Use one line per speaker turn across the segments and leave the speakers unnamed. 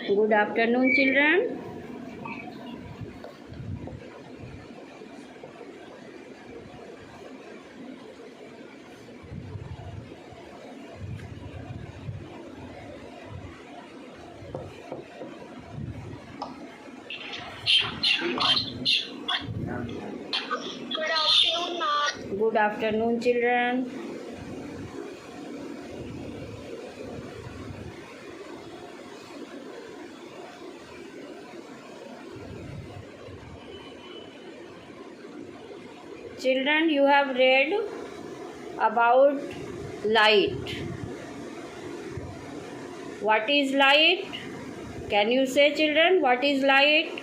Good afternoon, children.
Good afternoon, ma'am.
Good afternoon, children. Children, you have read about light. What is light? Can you say, children, what is light?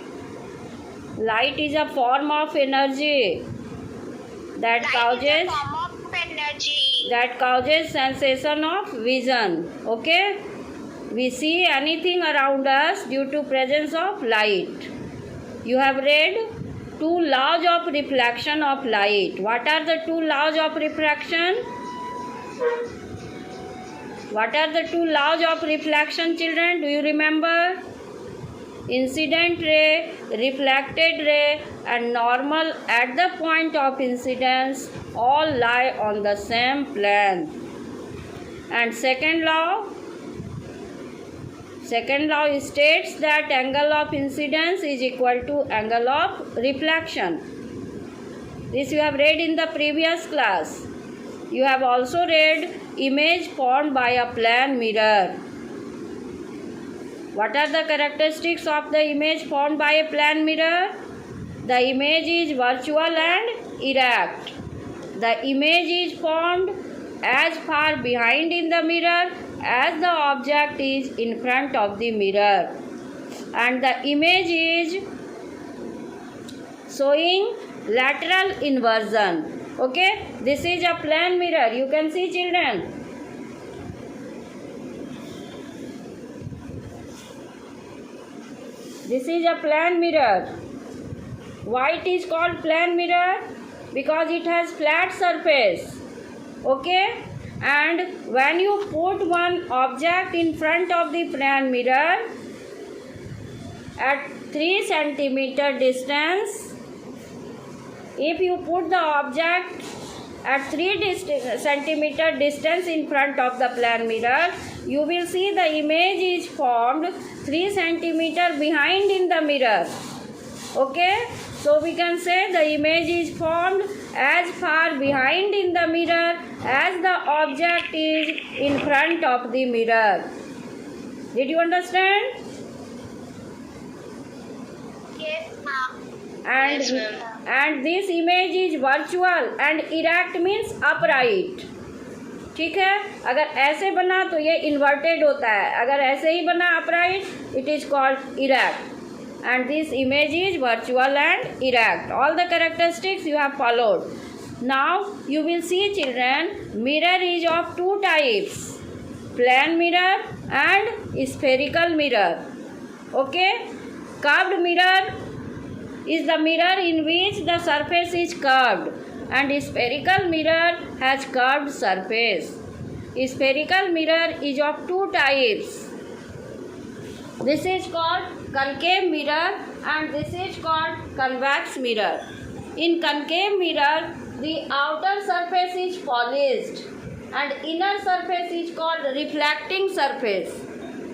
Light is a form of energy that
Light is a
causes
form of energy.
sensation of vision. Okay? We see anything around us due to presence of light. You have read two laws of reflection of light. What are the two laws of refraction? What are the two laws of reflection, children? Do you remember? Incident ray, reflected ray, and normal at the point of incidence all lie on the same plane. And second law states that angle of incidence is equal to angle of reflection. This you have read in the previous class. You have also read image formed by a plane mirror. What are the characteristics of the image formed by a plane mirror? The image is virtual and erect. The image is formed as far behind in the mirror as the object is in front of the mirror. And the image is showing lateral inversion. Okay? This is a plane mirror. You can see, children. This is a plane mirror. Why it is called plane mirror? Because it has flat surface. Okay? And when you put one object in front of the plane mirror at 3 centimeter distance, if you put the object at 3 centimeter distance in front of the plane mirror, you will see the image is formed 3 centimeter behind in the mirror. Okay? So we can say the image is formed as far behind in the mirror as the object is in front of the mirror. Did you understand?
Yes, ma'am.
And this image is virtual and erect means upright. ठीक है, अगर ऐसे बना तो ये inverted होता है, अगर ऐसे ही बना upright it is called erect. And this image is virtual and erect. All the characteristics you have followed. Now you will see, children, mirror is of two types, plane mirror and spherical mirror. Okay? Curved mirror is the mirror in which the surface is curved, and spherical mirror has curved surface. Spherical mirror is of two types. This is called concave mirror and this is called convex mirror. In concave mirror, the outer surface is polished and inner surface is called reflecting surface.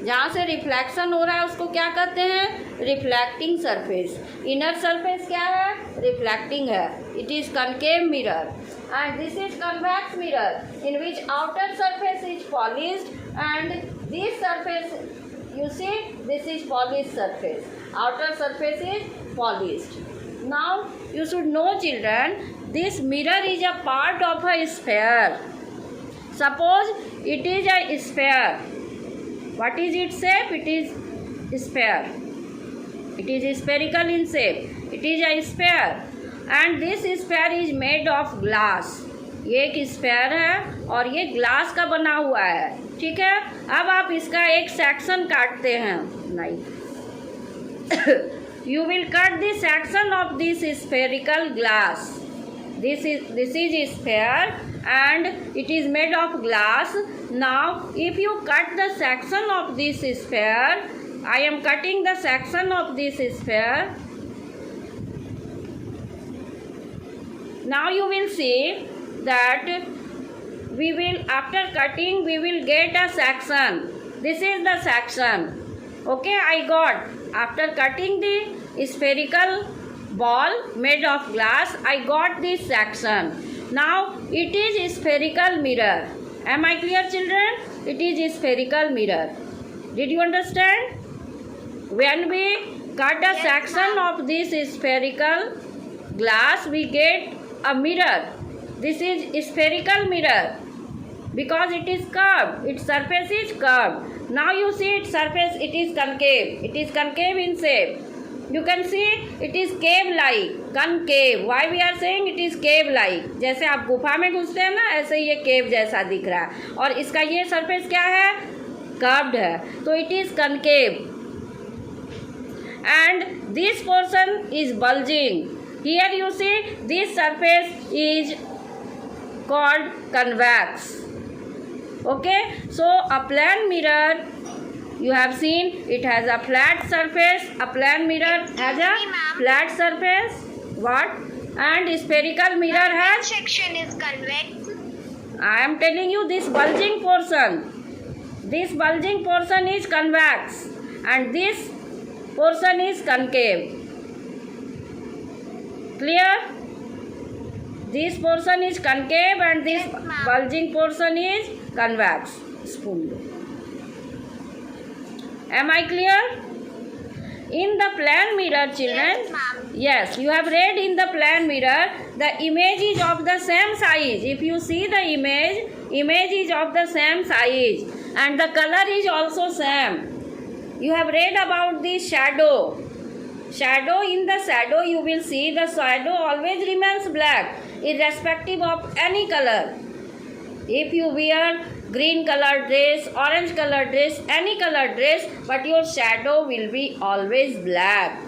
जहाँ से reflection हो रहा है उसको क्या कहते हैं? Reflecting surface. Inner surface क्या है? रिफ्लेक्टिंग है. It is concave mirror. And this is convex mirror in which outer surface is polished and this surface, you see, this is polished surface. Outer surface is polished. Now you should know, children, this mirror is a part of a sphere. Suppose it is a sphere. What is its shape? It is sphere. It is spherical in shape. It is a sphere. And this sphere is made of glass. ये एक sphere है और ये glass का बना हुआ है. ठीक है, अब आप इसका एक सेक्शन काटते हैं. नहीं, you will cut the section of this spherical glass. This is a sphere and it is made of glass. Now if you cut the section of this sphere, I am cutting the section of this sphere. Now you will see that we will, after cutting, we will get a section. This is the section. Okay, I got. After cutting the spherical ball made of glass, I got this section. Now it is spherical mirror. Am I clear, children? It is spherical mirror. Did you understand? When we cut a section of this spherical glass, we get a mirror. This is spherical mirror because it is curved. Its surface is curved. Now you see its surface, it is concave. It is concave in shape. You can see it is cave-like, concave. Why we are saying it is cave-like? जैसे आप गुफा में घुसते हैं ना, ऐसे ये केव जैसा दिख रहा है. और इसका ये सरफेस क्या है? कर्व्ड है. तो it is concave. And this portion is bulging. Here you see this surface is called convex. Okay, so a plane mirror, you have seen it has a flat surface. A plane mirror has a flat surface. What? And spherical mirror has.
Which section is convex?
I am telling you this bulging portion. This bulging portion is convex, and this portion is concave. Clear? This portion is concave and this bulging portion is convex. Spoon. Am I clear? In the plane mirror, children.
Yes, ma'am.
Yes, you have read in the plane mirror, the image is of the same size. If you see the image is of the same size and the color is also same. You have read about the shadow. Shadow, in the shadow you will see the shadow always remains black irrespective of any color. If you wear green color dress, orange color dress, any color dress, but your shadow will be always black.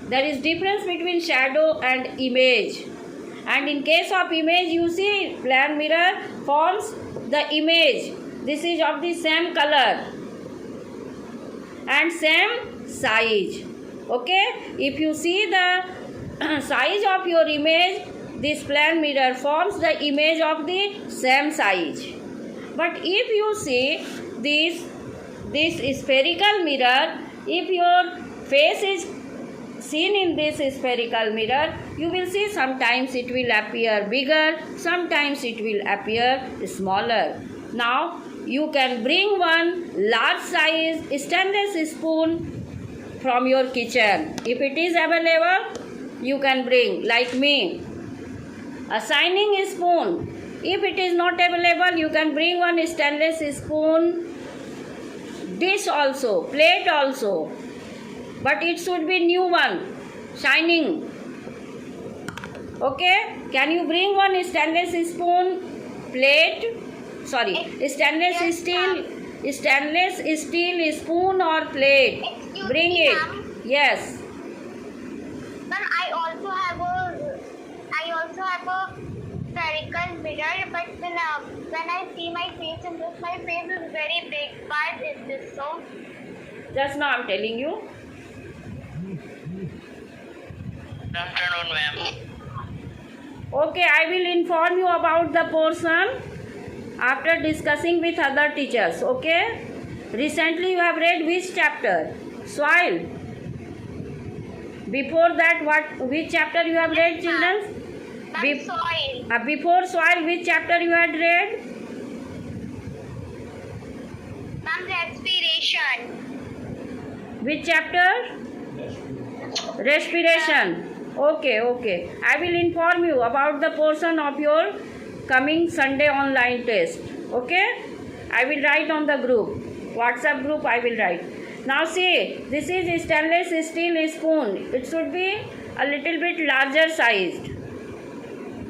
There is difference between shadow and image. And in case of image, you see plane mirror forms the image. This is of the same color and same size. Okay, if you see the size of your image, this plane mirror forms the image of the same size. But if you see this spherical mirror, if your face is seen in this spherical mirror, you will see sometimes it will appear bigger, sometimes it will appear smaller. Now you can bring one large size stainless spoon from your kitchen. If it is available, you can bring, like me, a shining spoon. If it is not available, you can bring one stainless spoon, dish also, plate also, but it should be new one, shining. Okay, can you bring one stainless spoon, plate, sorry, stainless steel spoon or plate?
Excuse
Bring
me,
it.
ma'am.
Yes.
Ma'am, I also have a spherical mirror, but when I see my face in this, my face is very big. Why is this so?
Just now I am telling you.
Good afternoon, ma'am.
Okay, I will inform you about the portion after discussing with other teachers. Okay. Recently you have read which chapter? Soil. Before that, which chapter you have read, children?
Soil.
Before soil, which chapter you had read?
Ma'am, respiration.
Which chapter? Respiration. Okay. I will inform you about the portion of your coming Sunday online test. Okay? I will write on the group. WhatsApp group I will write. Now see, this is stainless steel spoon. It should be a little bit larger sized.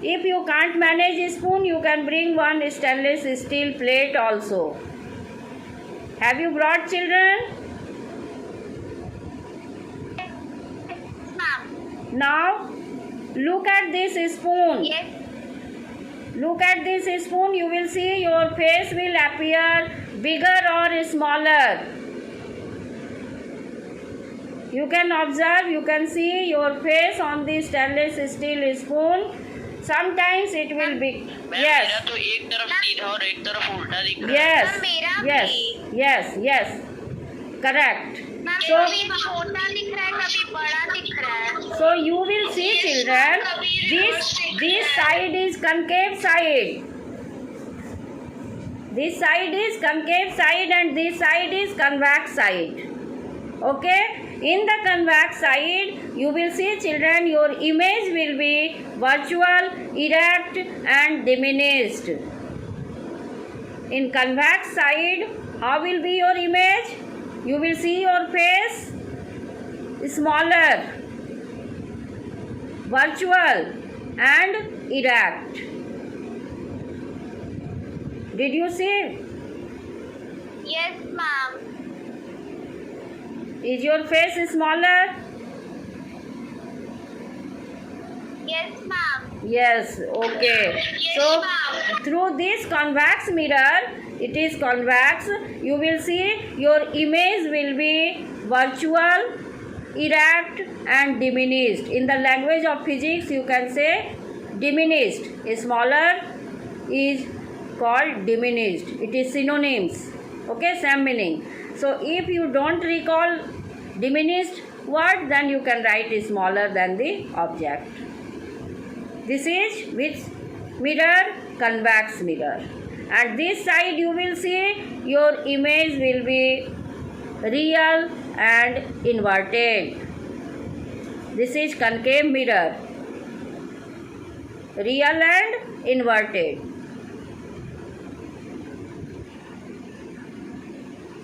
If you can't manage a spoon, you can bring one stainless steel plate also. Have you brought, children?
Ma'am.
Now look at this spoon.
Yes.
Look at this spoon. You will see your face will appear bigger or smaller. You can observe, you can see your face on the stainless steel spoon. Sometimes it will be,
ma'am
yes,
मेरा तो एक तरफ सीधा और एक तरफ उल्टा दिख रहा है।
yes,
मेरा
yes,
भी।
yes, yes, correct.
Ma'am
So,
कभी छोटा दिख रहा है, कभी बड़ा दिख रहा है।
so you will see, children, this side is concave side. This side is concave side and this side is convex side. Okay? In the convex side, you will see, children, your image will be virtual, erect and diminished. In convex side, how will be your image? You will see your face smaller, virtual and erect. Did you see?
Yes, ma'am.
Is your face smaller?
Yes, ma'am.
Yes, okay.
Yes,
So,
ma'am.
through this convex mirror, it is convex, you will see your image will be virtual, erect and diminished. In the language of physics, you can say diminished. Smaller is called diminished. It is synonyms. Okay, same meaning. So, if you don't recall diminished word, then you can write smaller than the object. This is which mirror? Convex mirror. At this side you will see your image will be real and inverted. This is concave mirror. Real and inverted.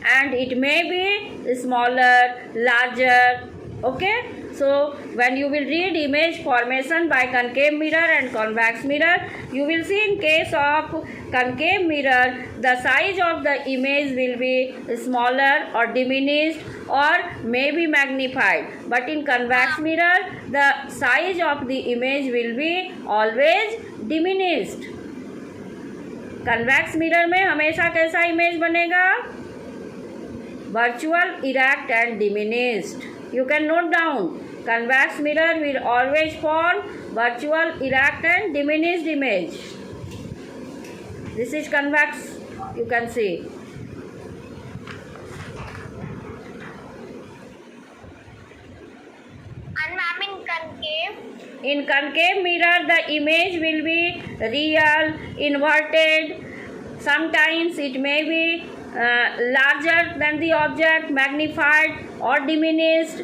And it may be smaller, larger. Okay? So, when you will read image formation by concave mirror and convex mirror, you will see in case of concave mirror, the size of the image will be smaller or diminished or may be magnified. But in convex mirror, the size of the image will be always diminished. Convex mirror में हमेशा कैसा image बनेगा? Virtual, erect and diminished. You can note down. Convex mirror will always form virtual, erect and diminished image. This is convex, you can see.
And ma'am, in concave?
In concave mirror, the image will be real, inverted. Sometimes it may be larger than the object, magnified or diminished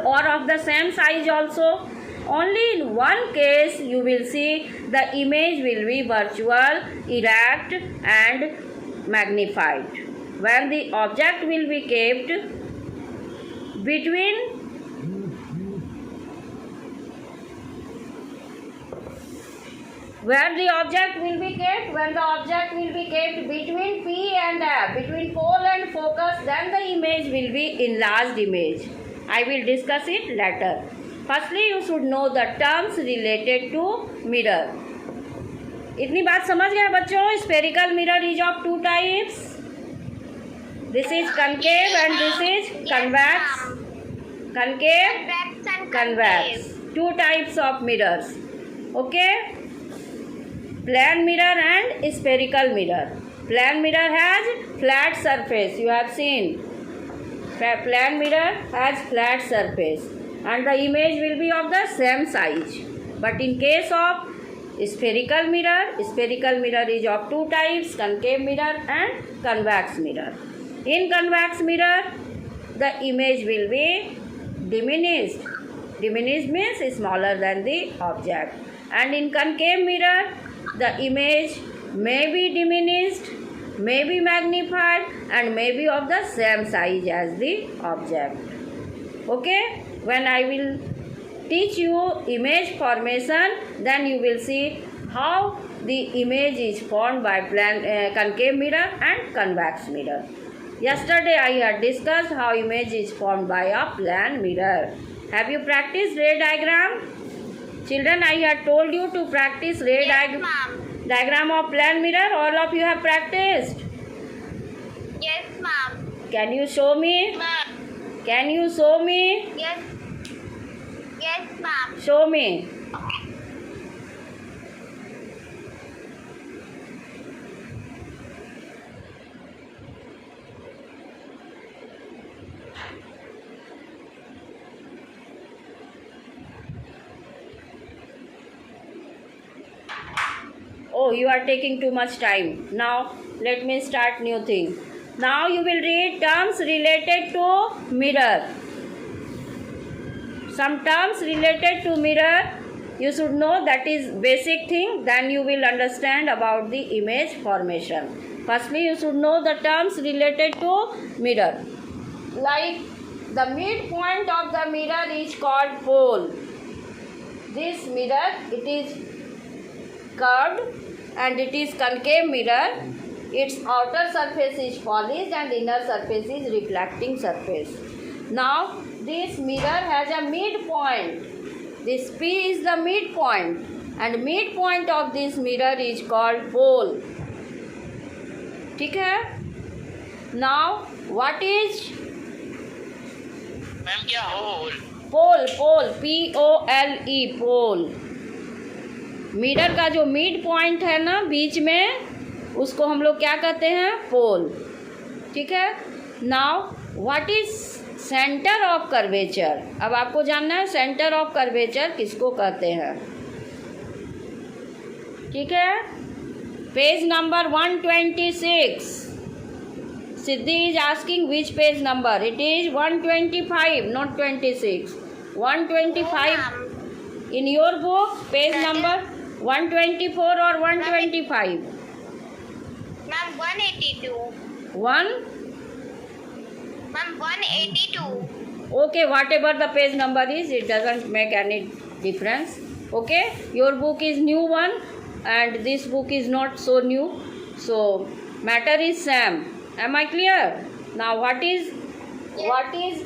or of the same size also. Only in one case you will see the image will be virtual, erect and magnified. When the object will be kept between when the object will be kept between P and F, between pole and focus, then the image will be enlarged image. I will discuss it later. Firstly, you should know the terms related to mirror. इतनी बात समझ गए बच्चों? Spherical mirror is of two types. This is concave and this is convex. Concave,
Convex and
convex. Two types of mirrors. Okay? Plane mirror and spherical mirror. Plane mirror has flat surface. You have seen. Plane mirror has flat surface and the image will be of the same size. But in case of spherical mirror is of two types, concave mirror and convex mirror. In convex mirror, the image will be diminished. Diminished means smaller than the object. And in concave mirror, the image may be diminished, may be magnified and may be of the same size as the object. Okay? When I will teach you image formation, then you will see how the image is formed by concave mirror and convex mirror. Yesterday I had discussed how image is formed by a plane mirror. Have you practiced ray diagram? Children, I had told you to practice ray diagram of plane mirror. All of you have practiced.
Yes, ma'am.
Can you show me?
Ma'am.
Can you show me?
Yes. Yes, ma'am.
Show me. Oh, you are taking too much time. Now, let me start new thing. Now you will read terms related to mirror. Some terms related to mirror you should know, that is basic thing. Then you will understand about the image formation. Firstly, you should know the terms related to mirror. Like the midpoint of the mirror is called pole. This mirror, it is curved and it is concave mirror. Its outer surface is polished and inner surface is reflecting surface. Now this mirror has a midpoint. This P is the midpoint, and midpoint of this mirror is called pole. ठीक है? Now what is
ma'am क्या whole?
पोल? पोल, POLE, पोल। Mirror का जो mid point है ना बीच में, उसको हम लोग क्या कहते हैं? पोल। ठीक है? Now what is centre of curvature? अब आपको जानना है सेंटर ऑफ कर्वेचर किसको कहते हैं। ठीक है? Page number 126। Siddhi is asking which page number? It is 125, not 26। 125 in your book, page number 124 और 125?
Ma'am, 182.
One?
Ma'am, 182.
Okay, whatever the page number is, it doesn't make any difference. Okay, your book is new one and this book is not so new, so matter is same. Am I clear? Now what is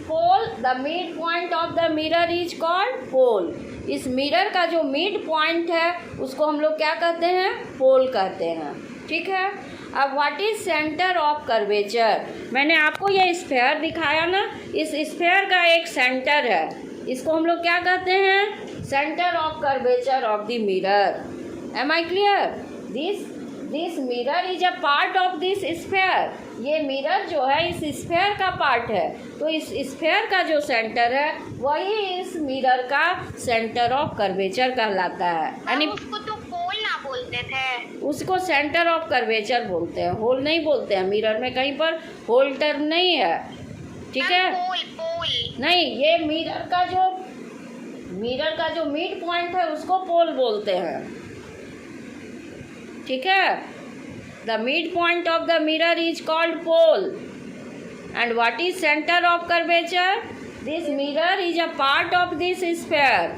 pole? The midpoint of the mirror is called pole. इस mirror का जो mid point है उसको हम लोग क्या कहते हैं? पोल कहते हैं। ठीक है? अब what is centre of curvature? मैंने आपको ये स्फेयर दिखाया ना, इस स्फेयर का एक सेंटर है, इसको हम लोग क्या कहते हैं? Centre of curvature of the mirror. Am I clear? This mirror is a part of this sphere. ये मिरर जो है इस स्फेयर का पार्ट है, तो इस स्फेयर का जो सेंटर है वही इस मिरर का सेंटर ऑफ कर्वेचर कहलाता है। यानी
उसको तो पोल ना बोलते थे,
उसको सेंटर ऑफ कर्वेचर बोलते हैं, होल नहीं बोलते हैं। मिरर में कहीं पर होल टर्म नहीं है। ठीक है?
पोल
नहीं, ये मिरर का जो मिड पॉइंट है उसको पोल बोलते हैं। ठीक है? The mid point of the mirror is called pole. And what is centre of curvature? This mirror is a part of this sphere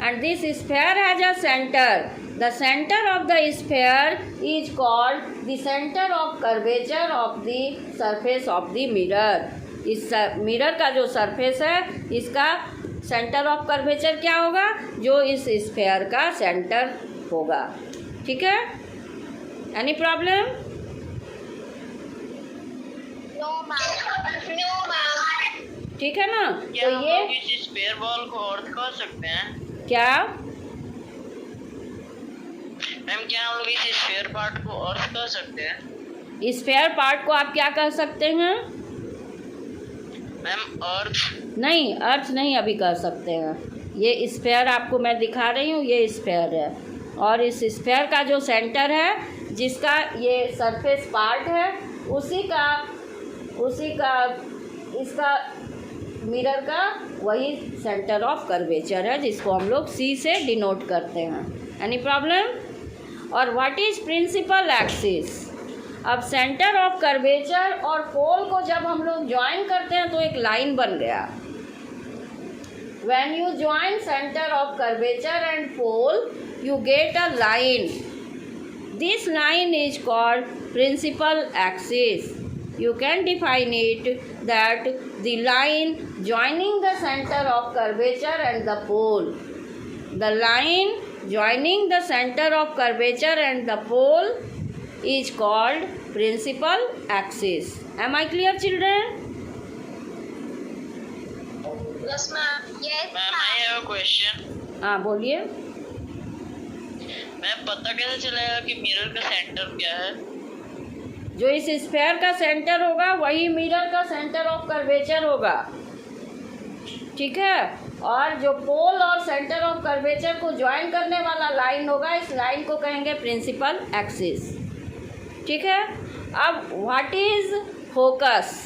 and this sphere has a center. The center of the sphere is called the center of curvature of the surface of the mirror. इस mirror का जो surface है इसका centre of curvature क्या होगा? जो इस sphere का सेंटर होगा। ठीक है? Any problem?
No ma'am.
ठीक है ना?
क्या
तो
हम
ये
लोग इस स्पेयर बॉल को अर्थ कर सकते हैं?
क्या
मैम, क्या हम लोग इस स्फेयर पार्ट को अर्थ कर सकते हैं?
स्फेयर पार्ट को आप क्या कह सकते हैं?
मैम अर्थ
नहीं, अर्थ नहीं अभी कर सकते हैं। ये स्फेयर आपको मैं दिखा रही हूँ, ये स्फेयर है और इस स्फेयर का जो सेंटर है जिसका ये सरफेस पार्ट है उसी का इसका मिरर का वही सेंटर ऑफ कर्वेचर है जिसको हम लोग सी से डिनोट करते हैं। Any problem? और व्हाट इज प्रिंसिपल एक्सिस? अब सेंटर ऑफ कर्वेचर और पोल को जब हम लोग ज्वाइन करते हैं तो एक लाइन बन गया। When you join centre of curvature and pole you get a line. This line is called principal axis. You can define it that the line joining the center of curvature and the pole. The line joining the center of curvature and the pole is called principal axis. Am I clear, children?
Yes, ma'am. Yes,
ma'am I have a question.
हाँ बोलिए।
Ma'am पता कैसे चलेगा कि mirror का centre क्या है?
जो इस स्फेयर का सेंटर होगा वही मिरर का सेंटर ऑफ कर्वेचर होगा, ठीक है। और जो पोल और सेंटर ऑफ कर्वेचर को ज्वाइन करने वाला लाइन होगा, इस लाइन को कहेंगे प्रिंसिपल एक्सिस, ठीक है। अब व्हाट इज फोकस,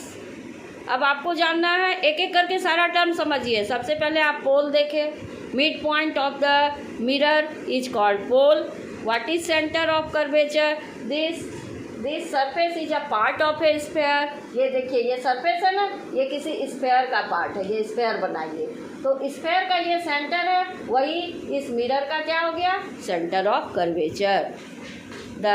अब आपको जानना है, एक एक करके सारा टर्म समझिए। सबसे पहले आप पोल देखें, mid point of the mirror is called pole. What is centre of curvature, this surface is a part of a sphere. ये देखिए ये सरफेस है ना, ये किसी स्फेयर का पार्ट है, ये स्फेयर बनाइए, तो स्फेयर का ये सेंटर है, वही इस मिरर का क्या हो गया, centre of curvature. The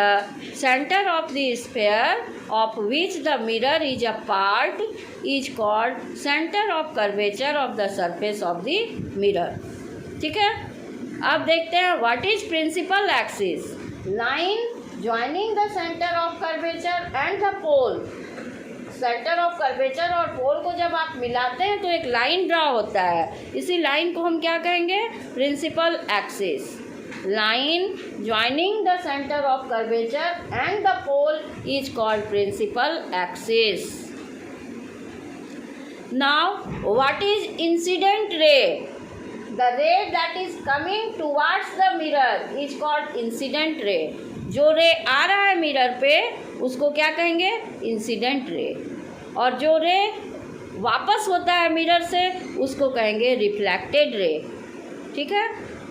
center of the sphere of which the mirror is a part is called center of curvature of the surface of the mirror, ठीक है। अब देखते हैं what is principal axis, line joining the center of curvature and the pole। Centre of curvature और पोल को जब आप मिलाते हैं तो एक लाइन ड्रा होता है, इसी लाइन को हम क्या कहेंगे, principal axis. Line joining the center of curvature and the pole is called principal axis. Now, what is incident ray? The ray that is coming towards the mirror is called incident ray. जो रे आ रहा है mirror पे उसको क्या कहेंगे, incident ray. और जो रे वापस होता है मिरर से उसको कहेंगे रिफ्लेक्टेड रे, ठीक है।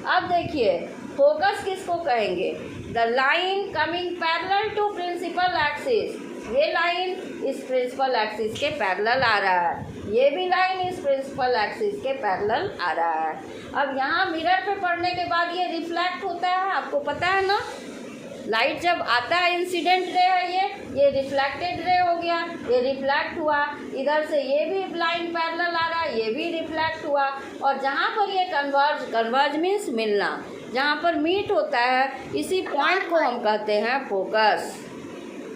अब देखिए फोकस किसको कहेंगे, the line coming parallel to principal axis. ये लाइन इस प्रिंसिपल एक्सिस के पैरेलल आ रहा है, ये भी लाइन इस प्रिंसिपल एक्सिस के पैरेलल आ रहा है। अब यहाँ मिरर पे पड़ने के बाद ये रिफ्लेक्ट होता है, आपको पता है ना, लाइट जब आता है इंसिडेंट रे है, ये रिफ्लेक्टेड रे हो गया, ये रिफ्लेक्ट हुआ, इधर से ये भी लाइन पैरेलल आ रहा है, ये भी रिफ्लेक्ट हुआ, और जहाँ पर ये कन्वर्ज मीन्स मिलना, जहाँ पर मीट होता है, इसी पॉइंट को हम कहते हैं focus,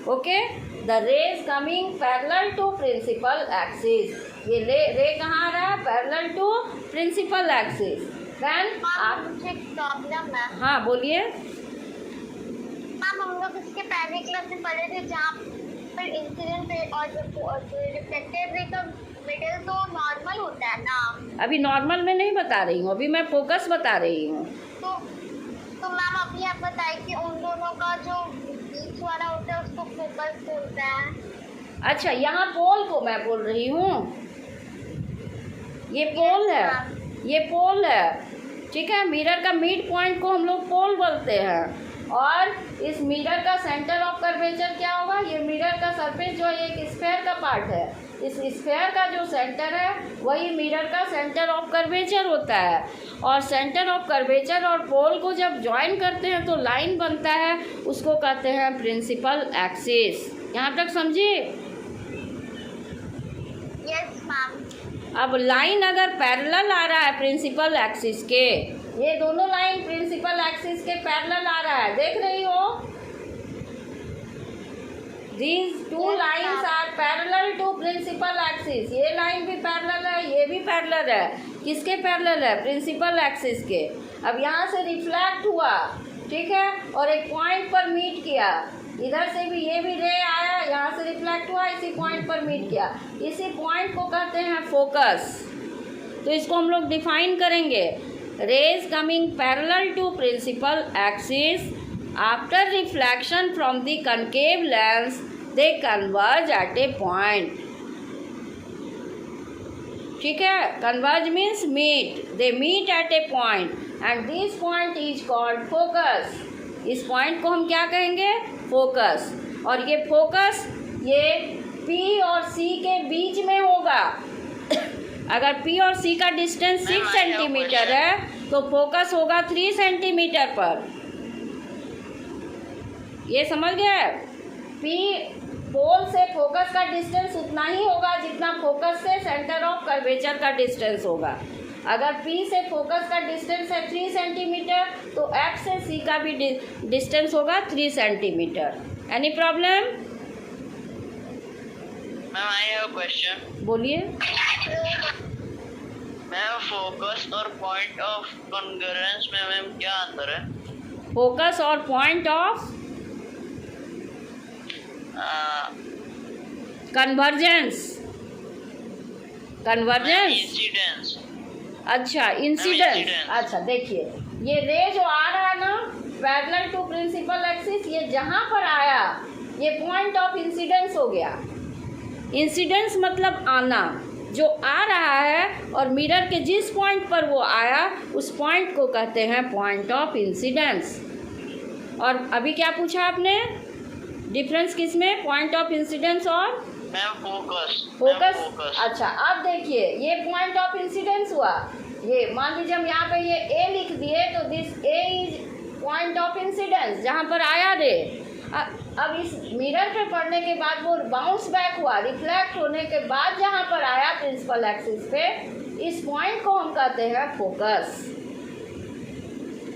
okay. The rays coming parallel to principal axis, ये रे कहाँ आ रहा है, parallel to principal axis. Then आप
मुझे प्रॉब्लम है।
हाँ बोलिए।
मैम हम लोग इसके पहले क्लास में पढ़े थे जहाँ पर इंसिडेंट रे और रिफ्लेक्टेड रे का मिडल तो नॉर्मल होता है ना।
अभी नॉर्मल में नहीं बता रही हूँ, अभी मैं फोकस बता रही हूँ।
तो मैम अभी आप बताइए कि उन दोनों का जो बीच वाला होता है उसको फोकस बोलते हैं।
अच्छा, यहाँ पोल को मैं बोल रही हूँ, ये पोल है, ये पोल है, ठीक है। मिरर का मिड पॉइंट को हम लोग पोल बोलते हैं, और इस मिरर का सेंटर ऑफ कर्वेचर क्या होगा, ये मिरर का सरफेस जो है एक स्फेयर का पार्ट है, इस स्फेयर का जो सेंटर है वही मिरर का सेंटर ऑफ कर्वेचर होता है। और सेंटर ऑफ कर्वेचर और पोल को जब ज्वाइन करते हैं तो लाइन बनता है, उसको कहते हैं प्रिंसिपल एक्सिस। यहाँ तक समझिए।
Yes ma'am.
अब लाइन अगर पैरेलल आ रहा है प्रिंसिपल एक्सिस के, ये दोनों लाइन प्रिंसिपल एक्सिस के पैरेलल आ रहा है, देख रही हो, These two lines are parallel to principal axis। ये लाइन भी पैरेलल है, ये भी पैरेलल है, किसके पैरेलल है, प्रिंसिपल एक्सिस के। अब यहाँ से रिफ्लेक्ट हुआ, ठीक है, और एक पॉइंट पर मीट किया, इधर से भी ये भी रे आया, यहाँ से रिफ्लेक्ट हुआ, इसी पॉइंट पर मीट किया, इसी पॉइंट को कहते हैं फोकस। तो इसको हम लोग डिफाइन करेंगे, rays coming parallel to principal axis after reflection from the concave lens they converge at a point, ठीक है। Converge means meet, they meet at a point and this point is called focus. इस point को हम क्या कहेंगे, focus. और ये focus ये P और C के बीच में होगा। अगर P और C का डिस्टेंस 6 सेंटीमीटर है तो फोकस होगा 3 सेंटीमीटर पर, ये समझ गए। P पोल से फोकस का डिस्टेंस उतना ही होगा जितना फोकस से सेंटर ऑफ कर्वेचर का डिस्टेंस होगा। अगर P से फोकस का डिस्टेंस है 3 सेंटीमीटर तो F से C का भी डिस्टेंस होगा 3 centimetre. Any problem?
Ma'am I have a question.
बोलिए।
मैम फोकस और पॉइंट ऑफ कॉन्ग्रुएंस में मैम क्या अंतर है?
फोकस और point of convergence. Convergence,
incidence.
अच्छा इंसिडेंस।
incidence।
अच्छा देखिए, ये रे जो आ रहा है ना पैरेलल टू प्रिंसिपल एक्सिस, ये जहाँ पर आया ये पॉइंट ऑफ इंसिडेंस हो गया। इंसिडेंस मतलब आना, जो आ रहा है और मिरर के जिस पॉइंट पर वो आया उस पॉइंट को कहते हैं पॉइंट ऑफ इंसिडेंस। और अभी क्या पूछा आपने, डिफरेंस किस में, पॉइंट ऑफ इंसिडेंस और
मैम फोकस।
फोकस। अच्छा अब देखिए, ये पॉइंट ऑफ इंसिडेंस हुआ, ये मान लीजिए हम यहाँ पे ये ए लिख दिए तो this A is point of incidence, जहाँ पर आया रे। अब इस मिरर पे पड़ने के बाद वो बाउंस बैक हुआ, रिफ्लेक्ट होने के बाद जहाँ पर आया प्रिंसिपल एक्सिस पे, इस पॉइंट को हम कहते हैं फोकस।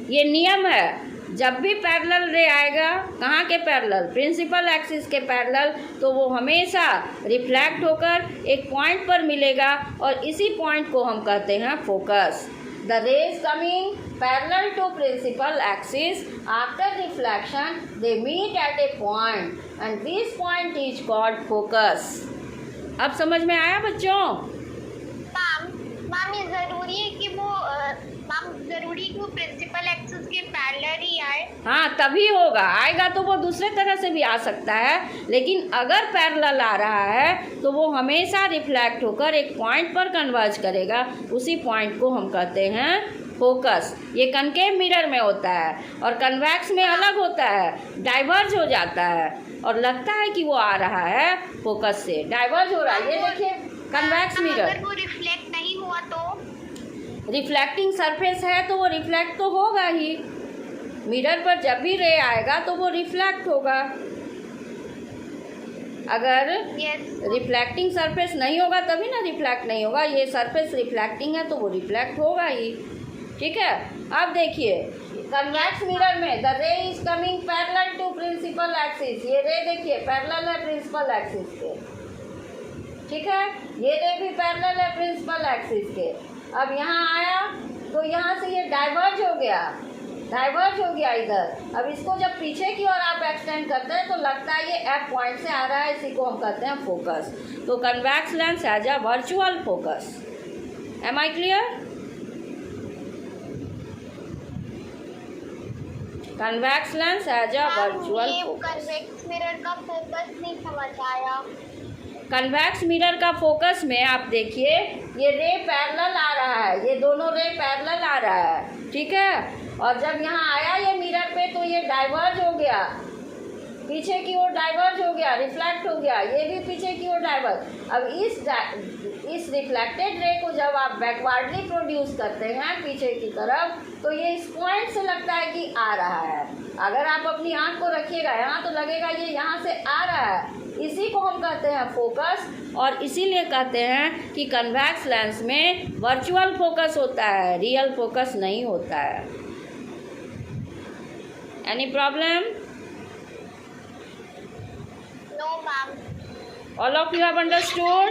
ये नियम है, जब भी पैरेलल रे आएगा, कहाँ के पैरेलल, प्रिंसिपल एक्सिस के पैरेलल, तो वो हमेशा रिफ्लेक्ट होकर एक पॉइंट पर मिलेगा और इसी पॉइंट को हम कहते हैं focus. The rays coming parallel to principal axis after reflection they meet at a point and this point is called focus. अब समझ में आया बच्चों?
मैम ये जरूरी है कि वो प्रिंसिपल एक्सिस के पैरेलल ही आए?
हाँ तभी होगा, आएगा तो वो दूसरे तरह से भी आ सकता है, लेकिन अगर पैरेलल आ रहा है तो वो हमेशा रिफ्लेक्ट होकर एक पॉइंट पर कन्वर्ज करेगा, उसी पॉइंट को हम कहते हैं फोकस। ये कनकेव मिरर में होता है और कन्वेक्स में अलग होता है, डाइवर्ज हो जाता है और लगता है कि वो आ रहा है फोकस से, डाइवर्ज हो रहा है। ये देखिए कन्वेक्स मिरर।
अगर वो रिफ्लेक्ट नहीं हुआ तो?
रिफ्लेक्टिंग सरफेस है तो वो रिफ्लेक्ट तो होगा ही, मिरर पर जब भी रे आएगा तो वो रिफ्लेक्ट होगा। अगर रिफ्लेक्टिंग सरफेस नहीं होगा तभी ना रिफ्लेक्ट नहीं होगा, ये सरफेस रिफ्लेक्टिंग है तो वो रिफ्लेक्ट होगा ही। ठीक है, अब देखिए कन्वेक्स मिरर में the ray is coming parallel to principal axis, ये रे देखिए पैरेलल है प्रिंसिपल एक्सिस के, ठीक है, ये रे भी पैरेलल है प्रिंसिपल एक्सिस के। अब यहाँ आया तो यहाँ से ये डाइवर्ज हो गया, डाइवर्ज हो गया इधर। अब इसको जब पीछे की ओर आप एक्सटेंड करते हैं तो लगता है ये एफ पॉइंट से आ रहा है, इसी को हम कहते हैं फोकस। तो convex lens has a virtual focus. Am I clear? Convex lens has a virtual focus.
Convex mirror का फोकस नहीं समझ आया।
कन्वेक्स मिरर का फोकस में आप देखिए ये रे पैरेलल आ रहा है, ये दोनों रे पैरेलल आ रहा है, ठीक है, और जब यहाँ आया ये मिरर पे तो ये डाइवर्ज हो गया, पीछे की ओर डाइवर्ज हो गया, रिफ्लेक्ट हो गया, ये भी पीछे की ओर डाइवर्ज। अब इस रिफ्लेक्टेड रे को जब आप बैकवर्डली प्रोड्यूस करते हैं पीछे की तरफ, तो ये इस पॉइंट से लगता है कि आ रहा है। अगर आप अपनी आँख को रखिएगा यहाँ तो लगेगा ये यहाँ से आ रहा है, इसी को हम कहते हैं फोकस। और इसीलिए कहते हैं कि कन्वेक्स लेंस में वर्चुअल फोकस होता है, रियल फोकस नहीं होता है। Any problem?
No ma'am.
All of you have understood?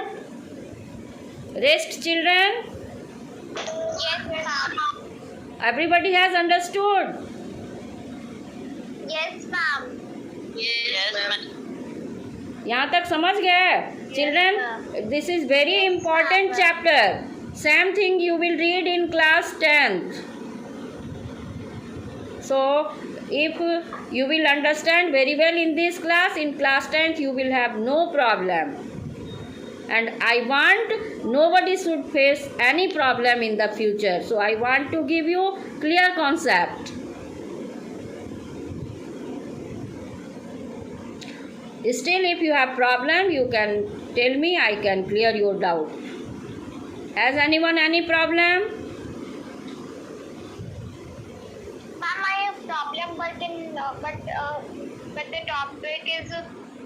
Rest children?
Yes ma'am.
Everybody has understood?
Yes ma'am.
Yes ma'am.
यहाँ तक समझ गए children? This is very important chapter, same thing you will read in class 10th. So if you will understand very well in this class, in class 10th you will have no problem, and I want nobody should face any problem in the future, so I want to give you clear concept. Still if you have problem you can tell me, I can clear your doubt. Has anyone any problem?
Ma'am, I have problem, but the topic is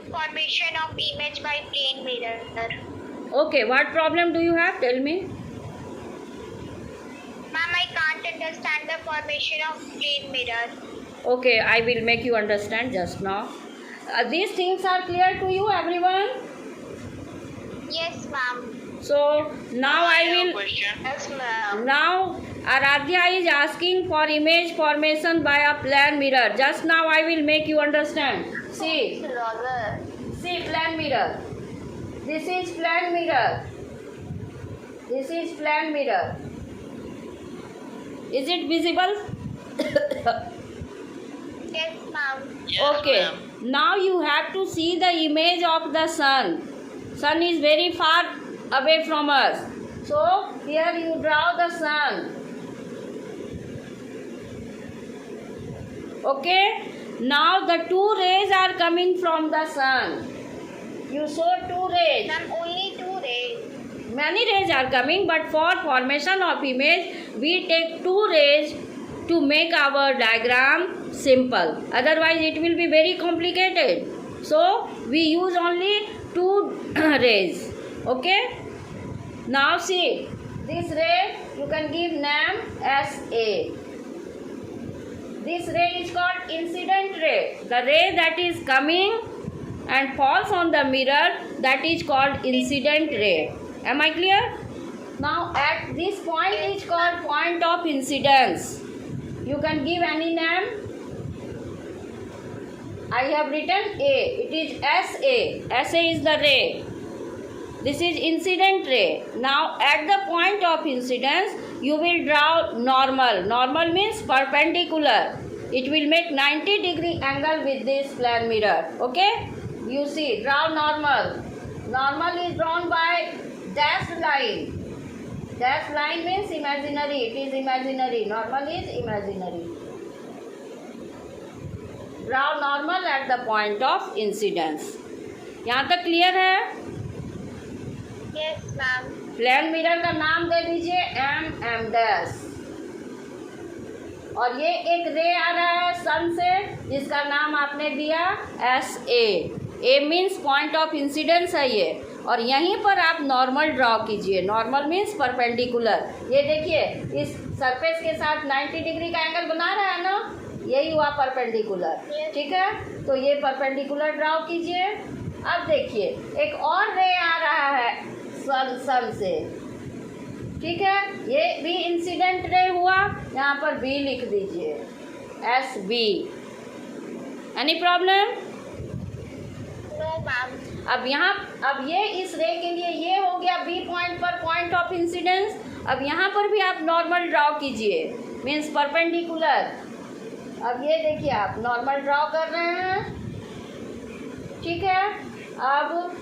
formation of image by plane mirror.
Okay, what problem do you have? Tell me.
Ma'am, I can't understand the formation of plane mirror.
Okay, I will make you understand just now. These things are clear to you, everyone?
Yes, ma'am.
So now I will.
Question.
Yes, ma'am.
Now Aradhya is asking for image formation by a plane mirror. Just now I will make you understand. See plane mirror. This is plane mirror. This is plane mirror. Is it visible?
Yes, ma'am.
Yes,
Okay.
ma'am.
Now you have to see the image of the sun. Sun is very far away from us. So here you draw the sun. Okay. Now the two rays are coming from the sun. You saw two rays.
Ma'am, only 2 rays.
Many rays are coming, but for formation of image, we take two rays to make our diagram simple. Otherwise, it will be very complicated. So, we use only 2 rays. Okay? Now see, this ray you can give name SA. This ray is called incident ray. The ray that is coming and falls on the mirror, that is called incident ray. Am I clear? Now at this point is called point of incidence. You can give any name. I have written A. It is SA. SA is the ray. This is incident ray. Now at the point of incidence, you will draw normal. Normal means perpendicular. It will make 90-degree angle with this plane mirror. Okay? You see, draw normal. Normal is drawn by dashed line. Dashed line means imaginary. It is imaginary. Normal is imaginary. Draw normal at the point of incidence. यहाँ तक clear है?
Yes, ma'am.
Plane mirror का नाम दे दीजिए M dash. और ये एक रे आ रहा है सन से, जिसका नाम आपने दिया SA. A means point of incidence है ये. और यहीं पर आप नॉर्मल ड्रॉ कीजिए. Normal means perpendicular. ये देखिए, इस सरफेस के साथ 90 डिग्री का एंगल बना रहा है ना, यही हुआ परपेंडिकुलर. ठीक है, तो ये परपेंडिकुलर ड्रॉ कीजिए. अब देखिए, एक और रे आ रहा है सन से. ठीक है, ये भी इंसिडेंट रे हुआ. यहाँ पर B लिख दीजिए, SB. Any problem?
No, ma'am.
अब ये इस रे के लिए ये हो गया B पॉइंट पर पॉइंट ऑफ इंसिडेंस. अब यहाँ पर भी आप नॉर्मल ड्रॉ कीजिए, मीन्स परपेंडिकुलर. अब ये देखिए, आप नॉर्मल ड्रॉ कर रहे हैं. ठीक है, अब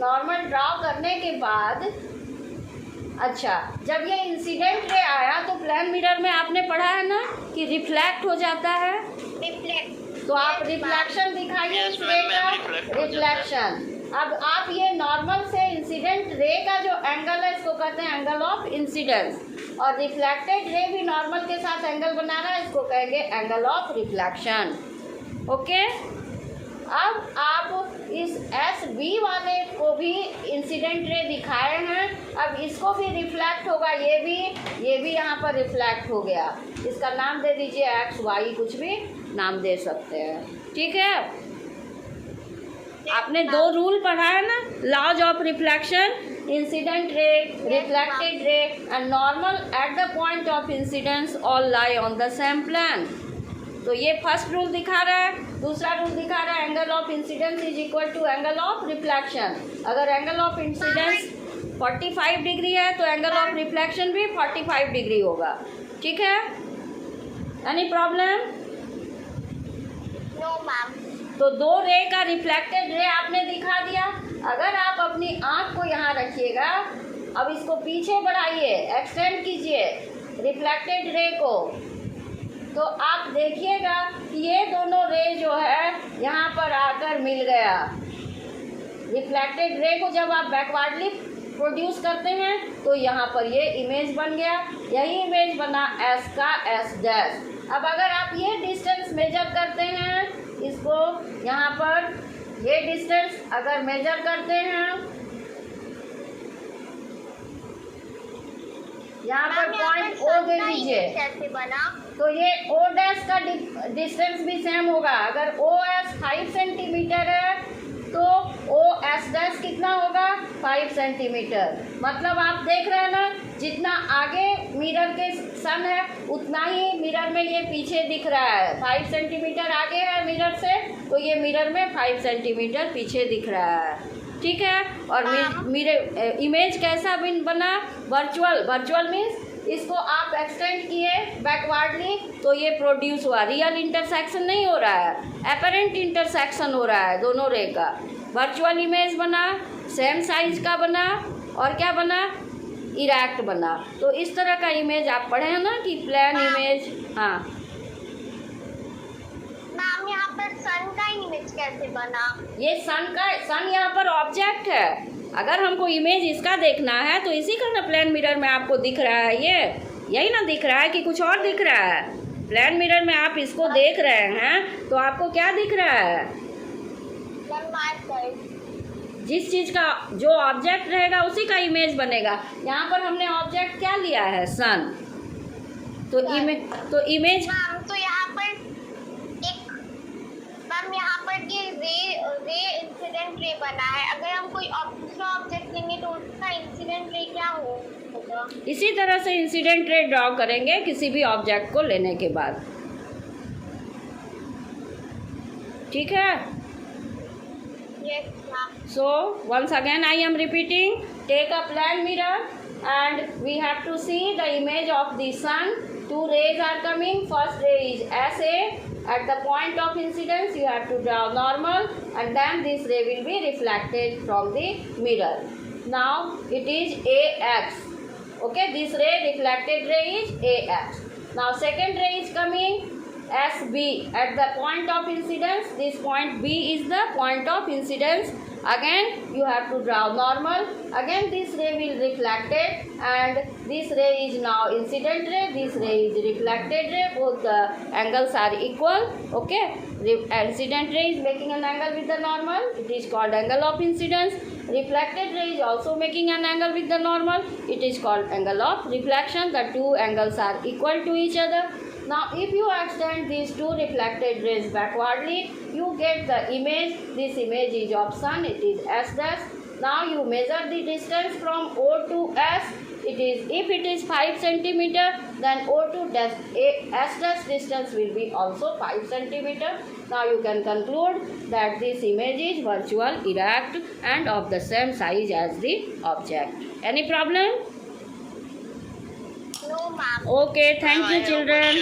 नॉर्मल ड्रॉ करने के बाद, अच्छा, जब ये इंसिडेंट रे आया तो प्लेन मिरर में आपने पढ़ा है ना कि रिफ्लेक्ट हो जाता है.
Reflect.
तो आप रिफ्लेक्शन दिखाइए इस रे का. रिफ्लेक्शन. अब आप ये नॉर्मल से इंसिडेंट रे का जो एंगल है, इसको कहते हैं एंगल ऑफ इंसिडेंस. और रिफ्लेक्टेड रे भी नॉर्मल के साथ एंगल बना रहा है, इसको कहेंगे एंगल ऑफ रिफ्लेक्शन. ओके. अब आप इस SB वाले को भी इंसिडेंट रे दिखाए हैं. अब इसको भी रिफ्लेक्ट होगा. ये भी यहाँ पर रिफ्लेक्ट हो गया. इसका नाम दे दीजिए XY, कुछ भी नाम दे सकते हैं. ठीक है, आपने 2 रूल पढ़ा है ना, laws of reflection. Incident ray, reflected ray and normal at the point of incidence all lie on the same plane. तो ये फर्स्ट रूल दिखा रहा है. दूसरा रूल दिखा रहा है angle of incidence is equal to angle of reflection. अगर एंगल ऑफ इंसिडेंस 45 डिग्री है तो एंगल ऑफ रिफ्लेक्शन भी 45 डिग्री होगा. ठीक है, एनी प्रॉब्लम?
No, ma'am.
तो 2 रे का रिफ्लेक्टेड रे आपने दिखा दिया. अगर आप अपनी आँख को यहाँ रखिएगा, अब इसको पीछे बढ़ाइए, एक्सटेंड कीजिए रिफ्लेक्टेड रे को, तो आप देखिएगा कि ये दोनों रे जो है यहाँ पर आकर मिल गया. रिफ्लेक्टेड रे को जब आप बैकवर्डली प्रोड्यूस करते हैं तो यहाँ पर ये इमेज बन गया. यही इमेज बना S का S डैश. अब अगर आप ये डिस्टेंस मेजर करते हैं, इसको यहाँ पर ये डिस्टेंस अगर मेजर करते हैं, यहाँ पर पॉइंट O दे दीजिए,
कैसे बना?
तो ये O डैश का डिस्टेंस भी सेम होगा. अगर OS 5 सेंटीमीटर है तो एस डैश कितना होगा 5 सेंटीमीटर। मतलब आप देख रहे हैं ना, जितना आगे मिरर के सन है उतना ही मिरर में ये पीछे दिख रहा है। 5 सेंटीमीटर आगे है मिरर से, तो ये मिरर में 5 सेंटीमीटर पीछे दिख रहा है। ठीक है। और मिरर इमेज कैसा बना, वर्चुअल। वर्चुअल मीन्स इसको आप एक्सटेंड किए बैकवर्डली तो ये प्रोड्यूस हुआ। रियल इंटरसेक्शन नहीं हो रहा है, एपरेंट इंटरसेक्शन हो रहा है दोनों रे का। वर्चुअल इमेज बना, सेम साइज का बना, और क्या बना, इरेक्ट बना। तो इस तरह का इमेज आप पढ़े हैं ना कि प्लेन इमेज। हाँ
मैम, यहाँ पर सन का इमेज कैसे बना?
ये सन यहाँ पर ऑब्जेक्ट है। अगर हमको इमेज इसका देखना है तो इसी का ना प्लेन मिरर में आपको दिख रहा है। ये यही ना दिख रहा है कि कुछ और दिख रहा है? प्लेन मिरर में आप इसको देख रहे हैं तो आपको क्या दिख रहा है? जिस चीज़ का जो ऑब्जेक्ट रहेगा उसी का इमेज बनेगा। यहाँ पर हमने ऑब्जेक्ट क्या लिया है, सन। तो इमेज
मैम, तो यहाँ पर एक मैम यहाँ पर ये रे इंसिडेंट रे बना है। अगर हम कोई दूसरा ऑब्जेक्ट लेंगे तो उसका इंसिडेंट रे क्या होगा?
इसी तरह से इंसिडेंट रे ड्रॉ करेंगे किसी भी ऑब्जेक्ट को लेने के बाद। ठीक है।
Yes, ma'am.
So once again I am repeating, take a plane mirror and we have to see the image of the sun. Two rays are coming. First ray is SA. At the point of incidence you have to draw normal, and then this ray will be reflected from the mirror. Now it is AX. Okay, this ray, reflected ray is AX. Now second ray is coming SB. At the point of incidence, this point B is the point of incidence. Again you have to draw normal. Again this ray will reflected, and this ray is now incident ray, this ray is reflected ray. Both the angles are equal. Okay, incident ray is making an angle with the normal, it is called angle of incidence. Reflected ray is also making an angle with the normal, it is called angle of reflection. The two angles are equal to each other. Now if you extend these two reflected rays backwardly, you get the image. This image is of sun, it is S dash. Now you measure the distance from O to S. If it is 5 centimeter, then O to S dash distance will be also 5 centimeter. Now you can conclude that this image is virtual, erect, and of the same size as the object. Any problem?
No, ma'am.
Okay, thank you children.